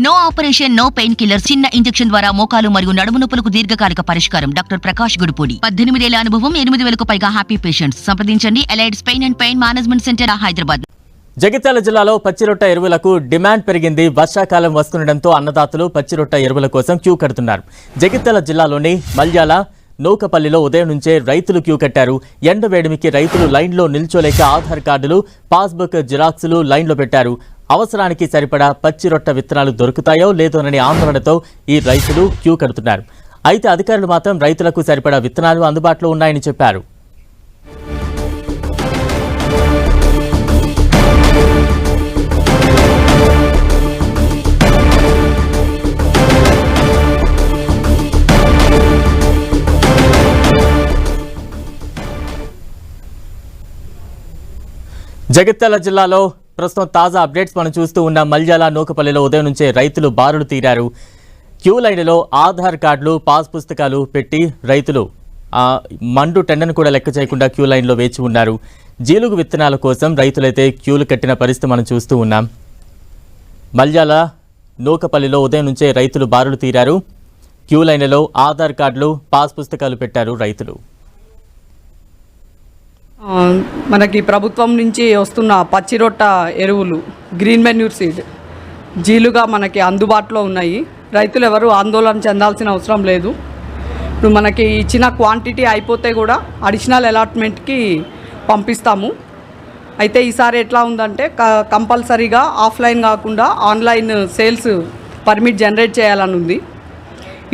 No operation, no painkiller. చిన్న injection ద్వారా మోకాలు మరియు నడుము నొప్పులకు దీర్ఘకాలిక పరిష్కారం. డాక్టర్ ప్రకాష్ గుడిపూడి. 18 ఏళ్ల అనుభవం, 8,000కు పైగా హ్యాపీ పేషెంట్స్. సంప్రదించండి. Allieds pain and pain management centre, Hyderabad. Jagtial జిల్లాలో పచ్చిరొట్ట ఎరువులకు డిమాండ్ పెరిగింది. వర్షాకాలం వస్తుండటంతో అన్నదాతలు పచ్చిరొట్ట ఎరువుల కోసం క్యూ కడుతున్నారు. జగిత్యాల జిల్లాలోని మల్యాల, నూకపల్లిలో ఉదయం నుంచే రైతులు క్యూ కట్టారు. ఎండవేడిమికి రైతులు లైన్లో నిల్చోలేక ఆధార్ కార్డులు, పాస్బుక్ జిరాక్సులు లైన్లో పెట్టారు. అవసరానికి సరిపడా పచ్చిరొట్ట విత్తనాలు దొరుకుతాయో లేదోనని ఆందోళనతో ఈ రైతులు క్యూ కడుతున్నారు. అయితే అధికారులు మాత్రం రైతులకు సరిపడా విత్తనాలు అందుబాటులో ఉన్నాయని చెప్పారు. జగిత్యాల జిల్లాలో ప్రస్తుతం తాజా అప్డేట్స్ మనం చూస్తూ ఉన్న మల్యాల, నూకపల్లిలో ఉదయం నుంచే రైతులు బారులు తీరారు. క్యూ లైన్లో ఆధార్ కార్డులు, పాస్ పుస్తకాలు పెట్టి రైతులు మండు టెండను కూడా లెక్క చేయకుండా క్యూ లైన్లో వేచి ఉన్నారు. జీలుగు విత్తనాల కోసం రైతులైతే క్యూలు కట్టిన పరిస్థితి మనం చూస్తూ ఉన్నాం. మల్యాల, నూకపల్లిలో ఉదయం నుంచే రైతులు బారులు తీరారు. క్యూ లైన్లలో ఆధార్ కార్డులు, పాస్ పుస్తకాలు పెట్టారు రైతులు. మనకి ప్రభుత్వం నుంచి వస్తున్న పచ్చిరొట్ట ఎరువులు, గ్రీన్ మెన్యూర్ సీడ్ జీలుగా మనకి అందుబాటులో ఉన్నాయి. రైతులు ఎవరు ఆందోళన చెందాల్సిన అవసరం లేదు. ఇప్పుడు మనకి ఇచ్చిన క్వాంటిటీ అయిపోతే కూడా అడిషనల్ అలాట్మెంట్కి పంపిస్తాము. అయితే ఈసారి ఎట్లా ఉందంటే కంపల్సరీగా ఆఫ్లైన్ కాకుండా ఆన్లైన్ సేల్స్ పర్మిట్ జనరేట్ చేయాలని ఉంది.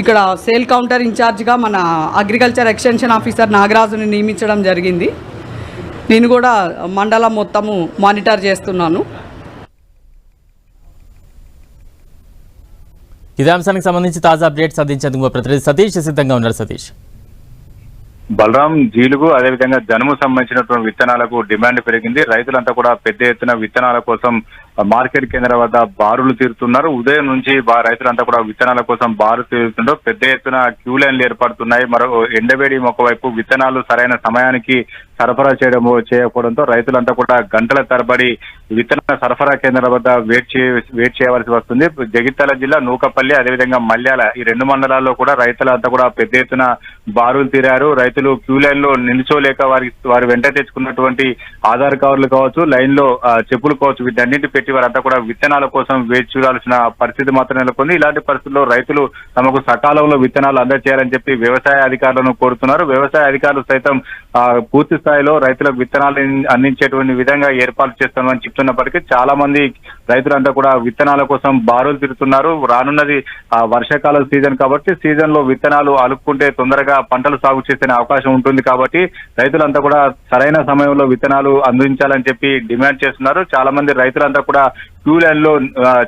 ఇక్కడ సేల్ కౌంటర్ ఇన్ఛార్జ్గా మన అగ్రికల్చర్ ఎక్స్టెన్షన్ ఆఫీసర్ నాగరాజుని నియమించడం జరిగింది. నేను కూడా మండలం మొత్తము మానిటర్ చేస్తున్నాను. ఇదే అంశానికి సంబంధించి తాజా అప్డేట్స్ అందించేందుకు ప్రతినిధి సతీష్ సిద్ధంగా ఉన్నారు. సతీష్. బలరాం, జీలుగు అదేవిధంగా జనుము సంబంధించినటువంటి విత్తనాలకు డిమాండ్ పెరిగింది. రైతులంతా కూడా పెద్ద ఎత్తున విత్తనాల కోసం మార్కెట్ కేంద్రం వద్ద బారులు తీరుతున్నారు. ఉదయం నుంచి రైతులంతా కూడా విత్తనాల కోసం బారు తీరుతుండో పెద్ద ఎత్తున క్యూ లైన్లు ఏర్పడుతున్నాయి. మరో ఎండవేడి ఒకవైపు విత్తనాలు సరైన సమయానికి సరఫరా చేయకపోవడంతో రైతులంతా కూడా గంటల తరబడి విత్తనాల సరఫరా కేంద్రాల వద్ద వెయిట్ చేయవలసి వస్తుంది. జగిత్యాల జిల్లా నూకపల్లి అదేవిధంగా మల్యాల ఈ రెండు మండలాల్లో కూడా రైతులంతా కూడా పెద్ద ఎత్తున బారులు తీరారు. రైతులు క్యూ లైన్ లో నిల్చోలేక వారి వెంట తెచ్చుకున్నటువంటి ఆధార్ కార్డులు కావచ్చు, లైన్ లో చెప్పులు కావచ్చు, వీటన్నింటి పెట్టి వారంతా కూడా విత్తనాల కోసం వేచి చూడాల్సిన పరిస్థితి మాత్రం నెలకొంది. ఇలాంటి పరిస్థితుల్లో రైతులు తమకు సకాలంలో విత్తనాలు అందజేయాలని చెప్పి వ్యవసాయ అధికారులను కోరుతున్నారు. వ్యవసాయ అధికారులు సైతం పూర్తి స్థాయిలో రైతులకు విత్తనాలు అందించేటువంటి విధంగా ఏర్పాటు చేస్తామని చెప్తున్నప్పటికీ చాలా మంది రైతులంతా కూడా విత్తనాల కోసం బారులు తిరుగుతున్నారు. రానున్నది వర్షాకాల సీజన్ కాబట్టి సీజన్ లో విత్తనాలు అలుక్కుంటే తొందరగా పంటలు సాగు చేసే అవకాశం ఉంటుంది కాబట్టి రైతులంతా కూడా సరైన సమయంలో విత్తనాలు అందించాలని చెప్పి డిమాండ్ చేస్తున్నారు. చాలా మంది రైతులంతా కూడా క్యూ లైన్ లో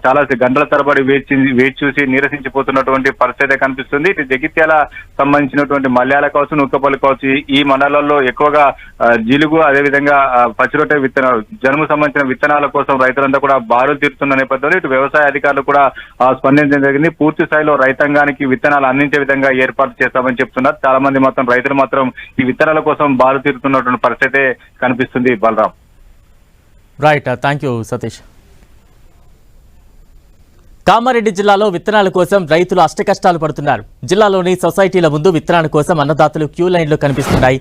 చాలా గంటల తరబడి వేచి చూసి నీరసించిపోతున్నటువంటి పరిస్థితి కనిపిస్తుంది. ఇటు జగిత్యాల సంబంధించినటువంటి మల్యాల కావచ్చు, నూకపల్లి కావచ్చు ఈ మండలాల్లో ఎక్కువగా జీలుగు అదేవిధంగా పచ్చిరొట్టె విత్తనాలు, జనుము సంబంధించిన విత్తనాల కోసం రైతులంతా కూడా బారులు తీరుతున్న నేపథ్యంలో ఇటు వ్యవసాయ అధికారులు కూడా స్పందించడం జరిగింది. పూర్తి స్థాయిలో రైతాంగానికి విత్తనాలు అందించే విధంగా ఏర్పాటు చేస్తామని చెప్తున్నారు. చాలా మంది మాత్రం రైతులు మాత్రం ఈ విత్తనాల కోసం బారు తీరుతున్నటువంటి పరిస్థితి కనిపిస్తుంది. Balram. Right, thank you Satish. Kamareddy జిల్లాలో విత్తనాల కోసం రైతులు అష్టకష్టాలు పడుతున్నారు. జిల్లాలోని సొసైటీల ముందు విత్తనాల కోసం అన్నదాతలు క్యూ లైన్లో కనిపిస్తున్నాయి.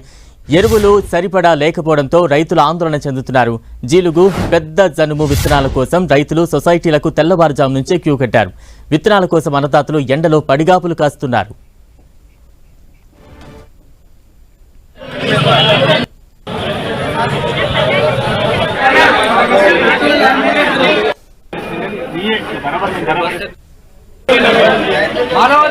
ఎరువులు సరిపడా లేకపోవడంతో రైతులు ఆందోళన చెందుతున్నారు. జీలుగు, పెద్ద జనుము విత్తనాల కోసం రైతులు సొసైటీలకు తెల్లవారుజాము నుంచే క్యూ కట్టారు. విత్తనాల కోసం అన్నదాతలు ఎండలో పడిగాపులు కాస్తున్నారు. మానవ